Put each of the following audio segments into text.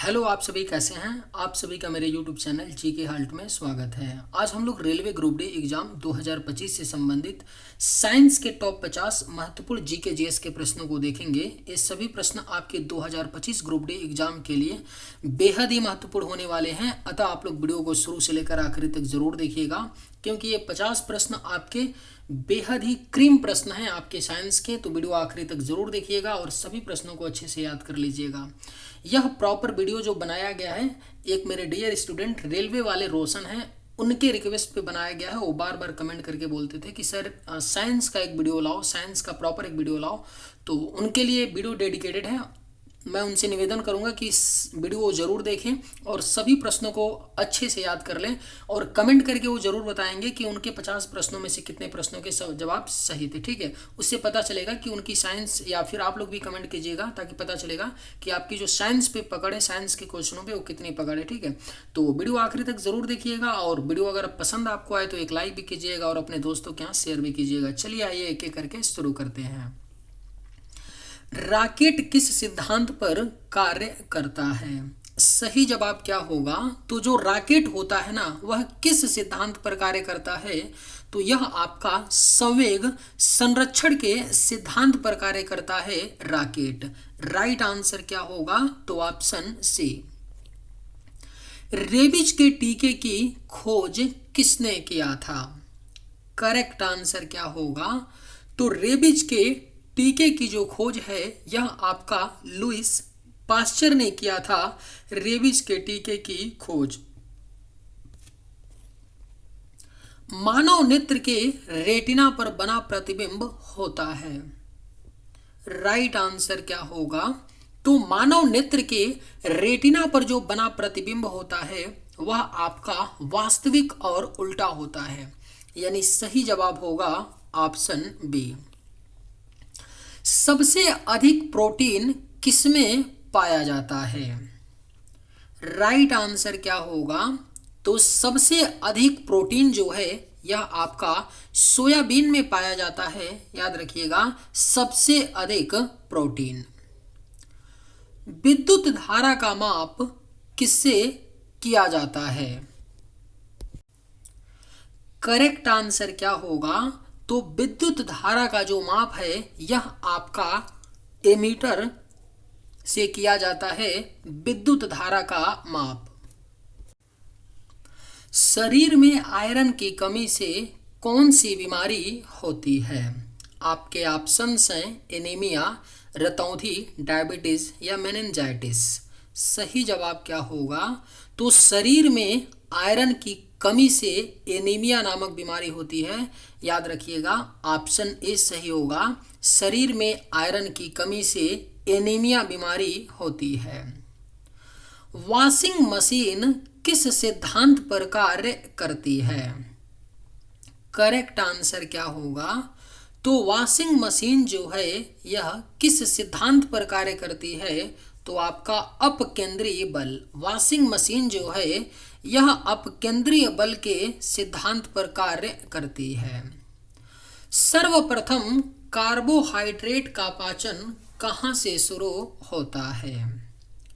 Hello, आप सभी कैसे हैं। आप सभी का मेरे यूट्यूब चैनल जीके हाल्ट में स्वागत है। आज हम लोग रेलवे ग्रुप डी एग्जाम 2025 से संबंधित साइंस के टॉप 50 महत्वपूर्ण जीके जीएस के प्रश्नों को देखेंगे। ये सभी प्रश्न आपके 2025 ग्रुप डी एग्जाम के लिए बेहद ही महत्वपूर्ण होने वाले हैं, अतः आप लोग वीडियो को शुरू से लेकर आखिरी तक जरूर देखिएगा, क्योंकि ये 50 प्रश्न आपके बेहद ही क्रीम प्रश्न हैं आपके साइंस के। तो वीडियो आखिरी तक जरूर देखिएगा और सभी प्रश्नों को अच्छे से याद कर लीजिएगा। यह प्रॉपर वीडियो जो बनाया गया है, एक मेरे डियर स्टूडेंट रेलवे वाले रोशन हैं, उनके रिक्वेस्ट पे बनाया गया है। वो बार बार कमेंट करके बोलते थे कि सर साइंस का एक वीडियो लाओ, साइंस का प्रॉपर एक वीडियो लाओ, तो उनके लिए वीडियो डेडिकेटेड है। मैं उनसे निवेदन करूंगा कि इस वीडियो को ज़रूर देखें और सभी प्रश्नों को अच्छे से याद कर लें, और कमेंट करके वो ज़रूर बताएंगे कि उनके 50 प्रश्नों में से कितने प्रश्नों के जवाब सही थे। ठीक है, उससे पता चलेगा कि उनकी साइंस, या फिर आप लोग भी कमेंट कीजिएगा ताकि पता चलेगा कि आपकी जो साइंस पे पकड़ है, साइंस के क्वेश्चनों पे वो कितनी पकड़ है। ठीक है, तो वीडियो आखिरी तक ज़रूर देखिएगा, और वीडियो अगर पसंद आपको आए तो एक लाइक भी कीजिएगा और अपने दोस्तों के यहाँ शेयर भी कीजिएगा। चलिए आइए एक एक करके शुरू करते हैं। रॉकेट किस सिद्धांत पर कार्य करता है? सही जवाब क्या होगा? तो जो रॉकेट होता है ना, वह किस सिद्धांत पर कार्य करता है? तो यह आपका संवेग संरक्षण के सिद्धांत पर कार्य करता है रॉकेट। राइट आंसर क्या होगा? तो ऑप्शन सी। रेबीज के टीके की खोज किसने किया था? करेक्ट आंसर क्या होगा? तो रेबीज के टीके की जो खोज है, यह आपका लुइस पास्चर ने किया था। रेबीज के टीके की खोज। मानव नेत्र के रेटिना पर बना प्रतिबिंब होता है। राइट आंसर क्या होगा? तो मानव नेत्र के रेटिना पर जो बना प्रतिबिंब होता है, वह आपका वास्तविक और उल्टा होता है, यानी सही जवाब होगा ऑप्शन बी। सबसे अधिक प्रोटीन किसमें पाया जाता है? राइट आंसर क्या होगा? तो सबसे अधिक प्रोटीन जो है, यह आपका सोयाबीन में पाया जाता है। याद रखिएगा, सबसे अधिक प्रोटीन। विद्युत धारा का माप किससे किया जाता है? करेक्ट आंसर क्या होगा? तो विद्युत धारा का जो माप है, यह आपका एमीटर से किया जाता है। विद्युत धारा का माप। शरीर में आयरन की कमी से कौन सी बीमारी होती है? आपके ऑप्शंस हैं एनीमिया, रतौंधी, डायबिटीज या मेनिंजाइटिस। सही जवाब क्या होगा? तो शरीर में आयरन की कमी से एनीमिया नामक बीमारी होती है। याद रखिएगा, ऑप्शन ए सही होगा। शरीर में आयरन की कमी से एनीमिया बीमारी होती है। वॉशिंग मशीन किस सिद्धांत पर कार्य करती है? करेक्ट आंसर क्या होगा? तो वॉशिंग मशीन जो है, यह किस सिद्धांत पर कार्य करती है? तो आपका अपकेंद्रीय बल। वॉशिंग मशीन जो है, यह अपकेंद्रीय बल के सिद्धांत पर कार्य करती है। सर्वप्रथम कार्बोहाइड्रेट का पाचन कहाँ से शुरू होता है?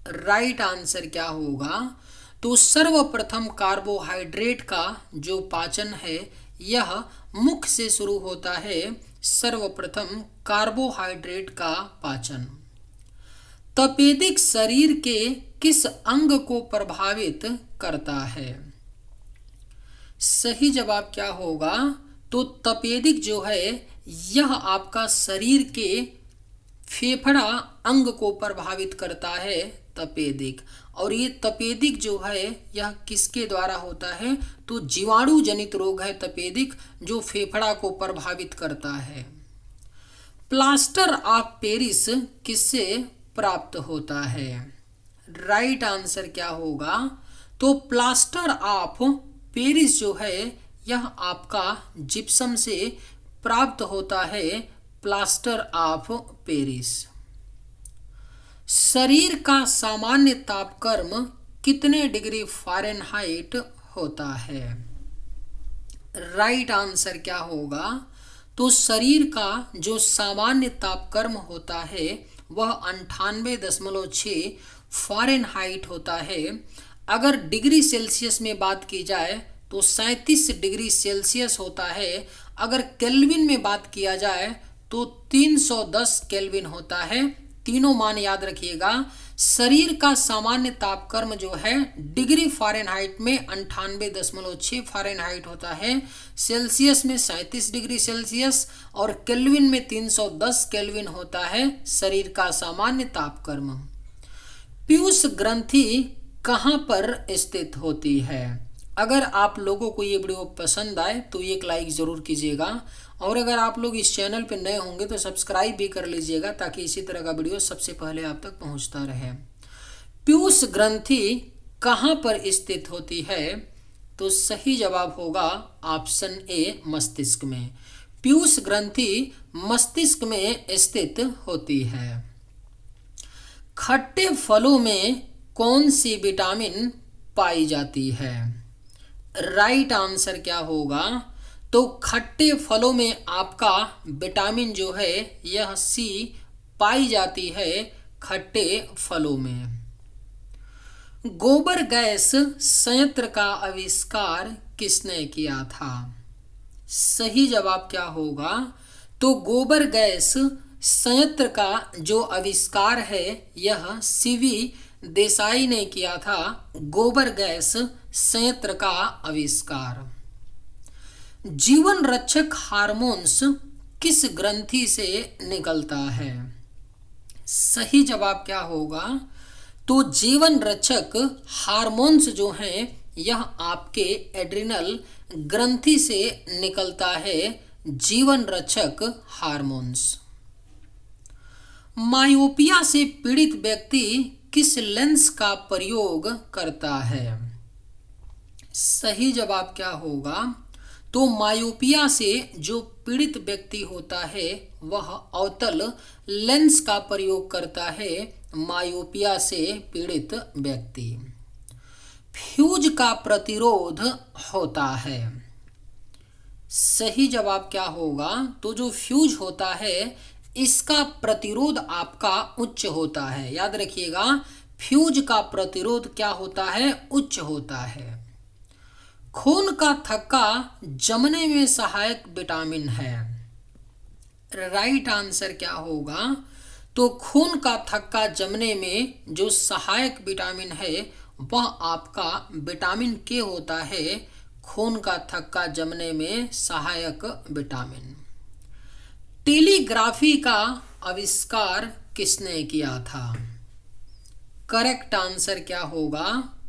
राइट आंसर क्या होगा? तो सर्वप्रथम कार्बोहाइड्रेट का जो पाचन है, यह मुख से शुरू होता है। सर्वप्रथम कार्बोहाइड्रेट का पाचन। तपेदिक शरीर के किस अंग को प्रभावित करता है? सही जवाब क्या होगा? तो तपेदिक जो है, यह आपका शरीर के फेफड़ा अंग को प्रभावित करता है, तपेदिक। और ये तपेदिक जो है, यह किसके द्वारा होता है? तो जीवाणु जनित रोग है तपेदिक, जो फेफड़ा को प्रभावित करता है। प्लास्टर ऑफ पेरिस किससे प्राप्त होता है? राइट आंसर क्या होगा? तो प्लास्टर ऑफ पेरिस जो है, यह आपका जिप्सम से प्राप्त होता है। Plaster of Paris. शरीर का सामान्य तापक्रम कितने डिग्री फ़ारेनहाइट होता है? राइट आंसर क्या होगा? तो शरीर का जो सामान्य तापक्रम होता है, वह 98.6 फ़ारेनहाइट होता है। अगर डिग्री सेल्सियस में बात की जाए तो 37 डिग्री सेल्सियस होता है। अगर केल्विन में बात किया जाए तो 310 केल्विन होता है। तीनों मान याद रखिएगा। शरीर का सामान्य तापक्रम जो है डिग्री फ़ारेनहाइट में 98.6 फ़ारेनहाइट होता है, सेल्सियस में 37 डिग्री सेल्सियस और केल्विन में 310 केल्विन होता है शरीर का सामान्य तापक्रम। पीयूष ग्रंथि कहाँ पर स्थित होती है? अगर आप लोगों को ये वीडियो पसंद आए तो एक लाइक ज़रूर कीजिएगा और अगर आप लोग इस चैनल पर नए होंगे तो सब्सक्राइब भी कर लीजिएगा ताकि इसी तरह का वीडियो सबसे पहले आप तक पहुंचता रहे। पीयूष ग्रंथि कहाँ पर स्थित होती है? तो सही जवाब होगा ऑप्शन ए, मस्तिष्क में। पीयूष ग्रंथि मस्तिष्क में स्थित होती है। खट्टे फलों में कौन सी विटामिन पाई जाती है? राइट आंसर क्या होगा? तो खट्टे फलों में आपका विटामिन जो है यह सी पाई जाती है खट्टे फलों में। गोबर गैस संयंत्र का आविष्कार किसने किया था? सही जवाब क्या होगा? तो गोबर गैस संयंत्र का जो आविष्कार है यह सीवी देसाई ने किया था। गोबर गैस संयंत्र का आविष्कार। जीवन रक्षक हार्मोन्स किस ग्रंथि से निकलता है? सही जवाब क्या होगा? तो जीवन रक्षक हार्मोन्स जो हैं यह आपके एड्रिनल ग्रंथि से निकलता है। जीवन रक्षक हार्मोन्स। मायोपिया से पीड़ित व्यक्ति किस लेंस का प्रयोग करता है? सही जवाब क्या होगा? तो मायोपिया से जो पीड़ित व्यक्ति होता है वह अवतल लेंस का प्रयोग करता है। मायोपिया से पीड़ित व्यक्ति। फ्यूज का प्रतिरोध होता है। सही जवाब क्या होगा? तो जो फ्यूज होता है इसका प्रतिरोध आपका उच्च होता है। याद रखिएगा, फ्यूज का प्रतिरोध क्या होता है? उच्च होता है। खून का थक्का जमने में सहायक विटामिन है। राइट आंसर क्या होगा? तो खून का थक्का जमने में जो सहायक विटामिन है वह आपका विटामिन के होता है। खून का थक्का जमने में सहायक विटामिन। टेलीग्राफी का आविष्कार किसने किया था? करेक्ट आंसर क्या होगा?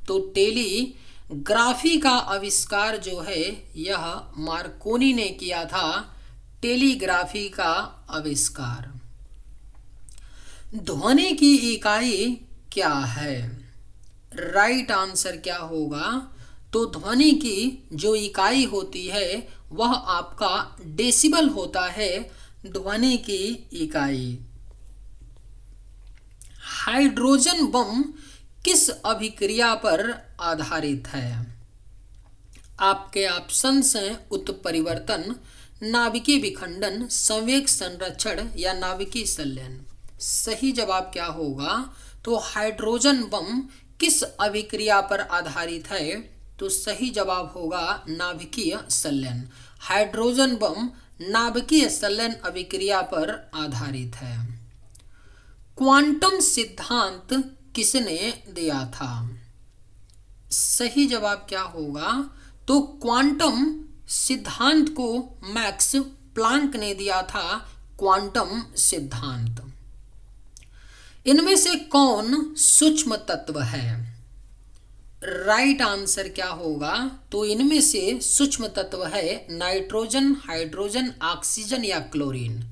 तो टेलीग्राफी का आविष्कार जो है यह मार्कोनी ने किया था। टेलीग्राफी का आविष्कार। ध्वनि की इकाई क्या है? राइट आंसर क्या होगा? तो ध्वनि की जो इकाई होती है वह आपका डेसिबल होता है। ध्वनि की इकाई। हाइड्रोजन बम किस अभिक्रिया पर आधारित है? आपके ऑप्शंस हैं उत्परिवर्तन, नाभिकीय विखंडन, संवेग संरक्षण या नाभिकीय संलयन। सही जवाब क्या होगा? तो हाइड्रोजन बम किस अभिक्रिया पर आधारित है? तो सही जवाब होगा नाभिकीय संलयन। हाइड्रोजन बम नाभिकीय संलयन अभिक्रिया पर आधारित है। क्वांटम सिद्धांत किसने दिया था? सही जवाब क्या होगा? तो क्वांटम सिद्धांत को मैक्स प्लांक ने दिया था। क्वांटम सिद्धांत। इनमें से कौन सूक्ष्म तत्व है? राइट आंसर क्या होगा? तो इनमें से सूक्ष्म तत्व है नाइट्रोजन, हाइड्रोजन, ऑक्सीजन या क्लोरीन।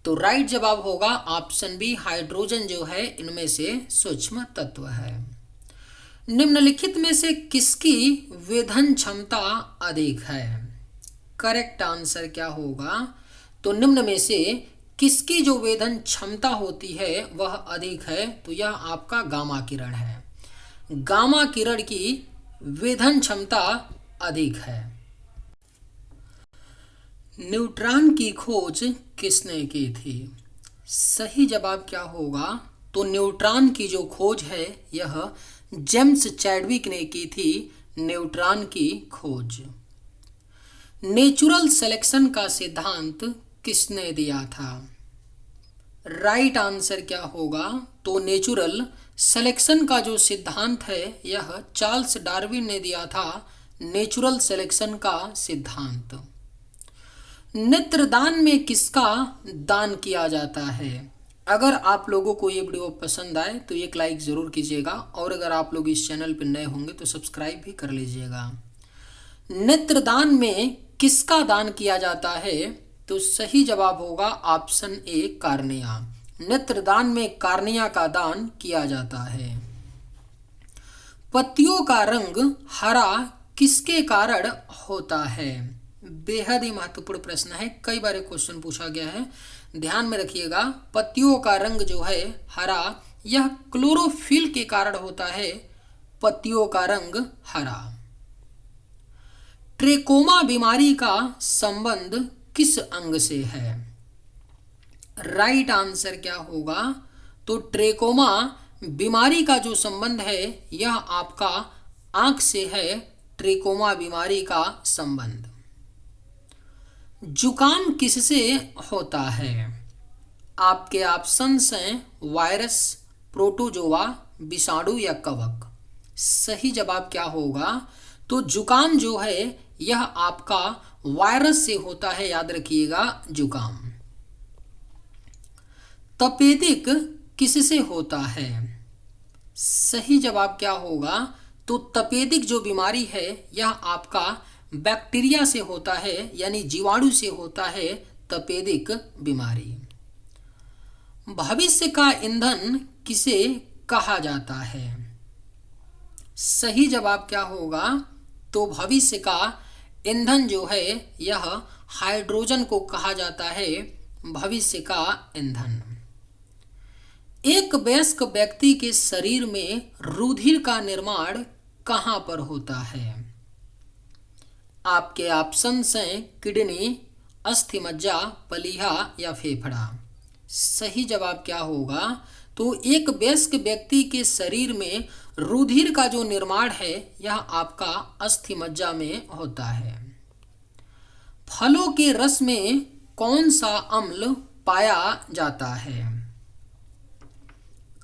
तो राइट जवाब होगा ऑप्शन बी, हाइड्रोजन जो है इनमें से सूक्ष्म तत्व है। निम्नलिखित में से किसकी वेधन क्षमता अधिक है? करेक्ट आंसर क्या होगा? तो निम्न में से किसकी जो वेधन क्षमता होती है वह अधिक है? तो यह आपका गामा किरण है। गामा किरण की वेधन क्षमता अधिक है। न्यूट्रॉन की खोज किसने की थी? सही जवाब क्या होगा? तो न्यूट्रॉन की जो खोज है यह जेम्स चैडविक ने की थी, न्यूट्रॉन की खोज। नेचुरल सिलेक्शन का सिद्धांत किसने दिया था? राइट आंसर क्या होगा? तो नेचुरल सिलेक्शन का जो सिद्धांत है यह चार्ल्स डार्विन ने दिया था, नेचुरल सिलेक्शन का सिद्धांत। नेत्रदान में किसका दान किया जाता है? अगर आप लोगों को ये वीडियो पसंद आए तो एक लाइक ज़रूर कीजिएगा, और अगर आप लोग इस चैनल पर नए होंगे तो सब्सक्राइब भी कर लीजिएगा। नेत्रदान में किसका दान किया जाता है? तो सही जवाब होगा ऑप्शन ए, कार्निया। नेत्रदान में कार्निया का दान किया जाता है। पत्तियों का रंग हरा किसके कारण होता है? बेहद ही महत्वपूर्ण प्रश्न है, कई बार क्वेश्चन पूछा गया है, ध्यान में रखिएगा। पत्तियों का रंग जो है हरा, यह क्लोरोफिल के कारण होता है, पत्तियों का रंग हरा। ट्रेकोमा बीमारी का संबंध किस अंग से है? राइट आंसर क्या होगा? तो ट्रेकोमा बीमारी का जो संबंध है यह आपका आंख से है, ट्रेकोमा बीमारी का संबंध। जुकाम किससे होता है? आपके ऑप्शंस हैं वायरस, प्रोटोजोआ, विषाणु या कवक। सही जवाब क्या होगा? तो जुकाम जो है यह आपका वायरस से होता है, याद रखिएगा जुकाम। तपेदिक किससे होता है? सही जवाब क्या होगा? तो तपेदिक जो बीमारी है यह आपका बैक्टीरिया से होता है, यानी जीवाणु से होता है तपेदिक बीमारी। भविष्य का ईंधन किसे कहा जाता है? सही जवाब क्या होगा? तो भविष्य का ईंधन जो है यह हाइड्रोजन को कहा जाता है, भविष्य का ईंधन। एक वयस्क व्यक्ति के शरीर में रुधिर का निर्माण कहाँ पर होता है? आपके ऑप्शंस हैं किडनी, अस्थिमज्जा, प्लीहा या फेफड़ा। सही जवाब क्या होगा? तो एक वयस्क व्यक्ति के शरीर में रुधिर का जो निर्माण है यह आपका अस्थिमज्जा में होता है। फलों के रस में कौन सा अम्ल पाया जाता है?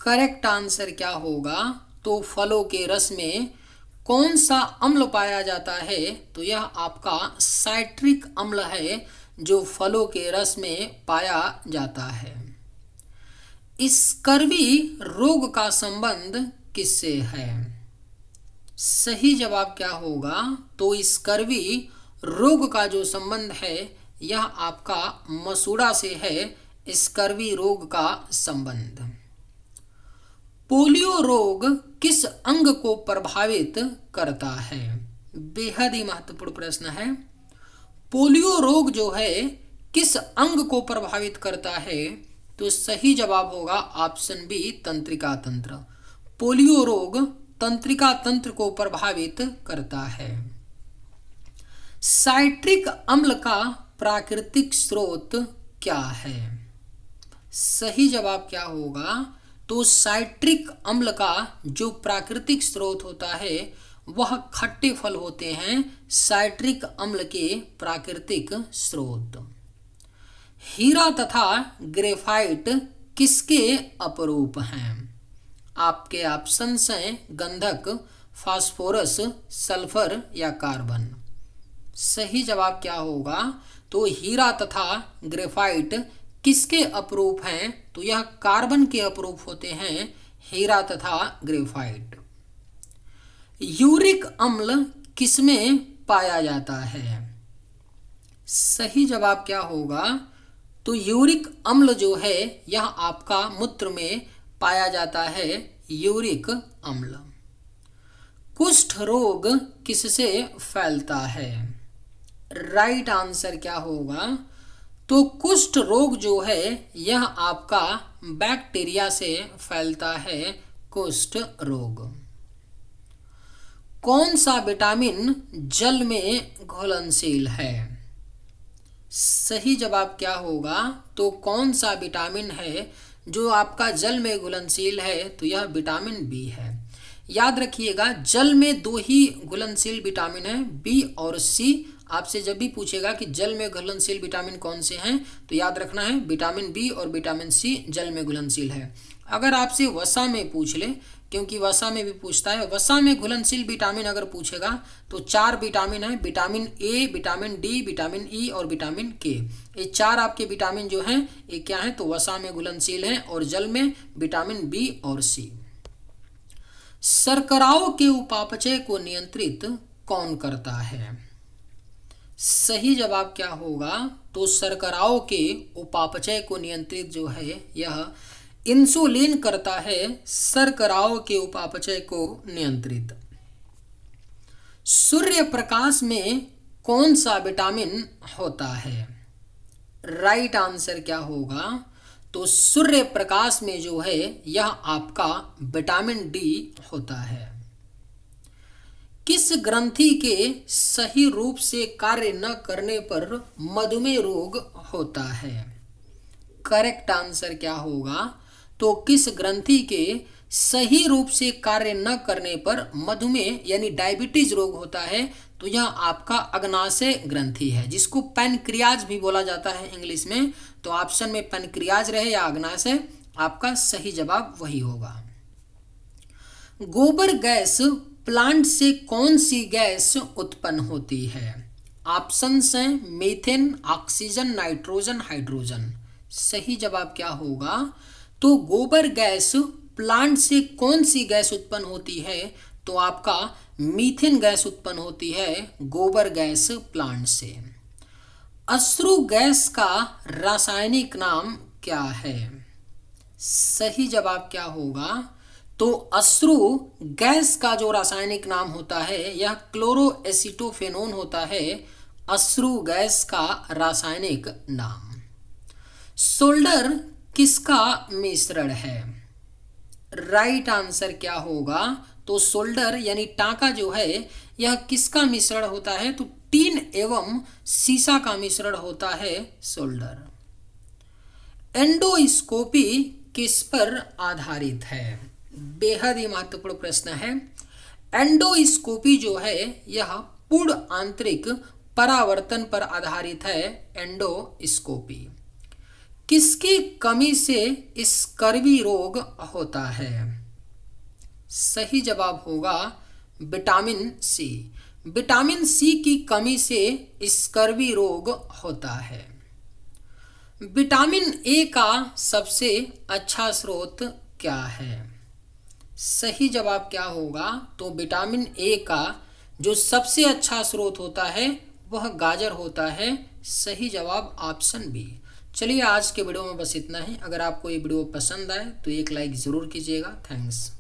करेक्ट आंसर क्या होगा? तो फलों के रस में कौन सा अम्ल पाया जाता है? तो यह आपका साइट्रिक अम्ल है, जो फलों के रस में पाया जाता है। स्कर्वी रोग का संबंध किससे है? सही जवाब क्या होगा? तो स्कर्वी रोग का जो संबंध है यह आपका मसूड़ा से है, स्कर्वी रोग का संबंध। पोलियो रोग किस अंग को प्रभावित करता है? बेहद ही महत्वपूर्ण प्रश्न है। पोलियो रोग जो है किस अंग को प्रभावित करता है? तो सही जवाब होगा ऑप्शन बी, तंत्रिका तंत्र। पोलियो रोग तंत्रिका तंत्र को प्रभावित करता है। साइट्रिक अम्ल का प्राकृतिक स्रोत क्या है? सही जवाब क्या होगा? तो साइट्रिक अम्ल का जो प्राकृतिक स्रोत होता है वह खट्टे फल होते हैं, साइट्रिक अम्ल के प्राकृतिक स्रोत। हीरा तथा ग्रेफाइट किसके अपरूप हैं? आपके ऑप्शंस हैं गंधक, फास्फोरस, सल्फर या कार्बन। सही जवाब क्या होगा? तो हीरा तथा ग्रेफाइट किसके अपरूप हैं? तो यह कार्बन के अपरूप होते हैं, हीरा तथा ग्रेफाइट। यूरिक अम्ल किसमें पाया जाता है? सही जवाब क्या होगा? तो यूरिक अम्ल जो है यह आपका मूत्र में पाया जाता है, यूरिक अम्ल। कुष्ठ रोग किससे फैलता है? राइट आंसर क्या होगा? तो कुष्ठ रोग जो है यह आपका बैक्टीरिया से फैलता है, कुष्ठ रोग। कौन सा विटामिन जल में घुलनशील है? सही जवाब क्या होगा? तो कौन सा विटामिन है जो आपका जल में घुलनशील है? तो यह विटामिन बी है। याद रखिएगा, जल में दो ही घुलनशील विटामिन है, बी और सी। आपसे जब भी पूछेगा कि जल में घुलनशील विटामिन कौन से हैं, तो याद रखना है विटामिन बी और विटामिन सी जल में घुलनशील है। अगर आपसे वसा में पूछ ले, क्योंकि वसा में भी पूछता है, वसा में घुलनशील विटामिन अगर पूछेगा तो 4 विटामिन है, vitamin A, vitamin D, vitamin E और विटामिन के। ये 4 आपके विटामिन जो हैं ये क्या हैं? तो वसा में घुलनशील हैं और जल में विटामिन बी और सी। शर्कराओं के उपापचय को नियंत्रित कौन करता है? सही जवाब क्या होगा? तो शर्कराओं के उपापचय को नियंत्रित जो है यह इंसुलिन करता है, शर्कराओं के उपापचय को नियंत्रित। सूर्य प्रकाश में कौन सा विटामिन होता है? राइट आंसर क्या होगा? तो सूर्य प्रकाश में जो है यह आपका विटामिन डी होता है। किस ग्रंथि के सही रूप से कार्य न करने पर मधुमेह रोग होता है? करेक्ट आंसर क्या होगा? तो किस ग्रंथि के सही रूप से कार्य न करने पर मधुमेह यानी डायबिटीज रोग होता है? तो यह आपका अग्नाशय ग्रंथि है, जिसको पैनक्रियाज भी बोला जाता है इंग्लिश में। तो ऑप्शन में पैनक्रियाज रहे या अग्नाशय, आपका सही जवाब वही होगा। गोबर गैस प्लांट से कौन सी गैस उत्पन्न होती है? ऑप्शंस हैं मीथेन, ऑक्सीजन, नाइट्रोजन, हाइड्रोजन। सही जवाब क्या होगा? तो गोबर गैस प्लांट से कौन सी गैस उत्पन्न होती है? तो आपका मीथेन गैस उत्पन्न होती है गोबर गैस प्लांट से। अश्रु गैस का रासायनिक नाम क्या है? सही जवाब क्या होगा? तो अश्रु गैस का जो रासायनिक नाम होता है यह क्लोरोएसिटोफेनोन होता है, अश्रु गैस का रासायनिक नाम। सोल्डर किसका मिश्रण है? राइट आंसर क्या होगा? तो सोल्डर यानी टांका जो है यह किसका मिश्रण होता है? तो टीन एवं सीसा का मिश्रण होता है सोल्डर। एंडोस्कोपी किस पर आधारित है? बेहद ही महत्वपूर्ण प्रश्न है। एंडोस्कोपी जो है यह पूर्ण आंतरिक परावर्तन पर आधारित है। एंडोस्कोपी किसकी कमी से स्कर्वी रोग होता है? सही जवाब होगा विटामिन सी। विटामिन सी की कमी से स्कर्वी रोग होता है। विटामिन ए का सबसे अच्छा स्रोत क्या है? सही जवाब क्या होगा? तो विटामिन ए का जो सबसे अच्छा स्रोत होता है वह गाजर होता है। सही जवाब ऑप्शन बी। चलिए आज के वीडियो में बस इतना ही। अगर आपको ये वीडियो पसंद आए तो एक लाइक ज़रूर कीजिएगा। थैंक्स।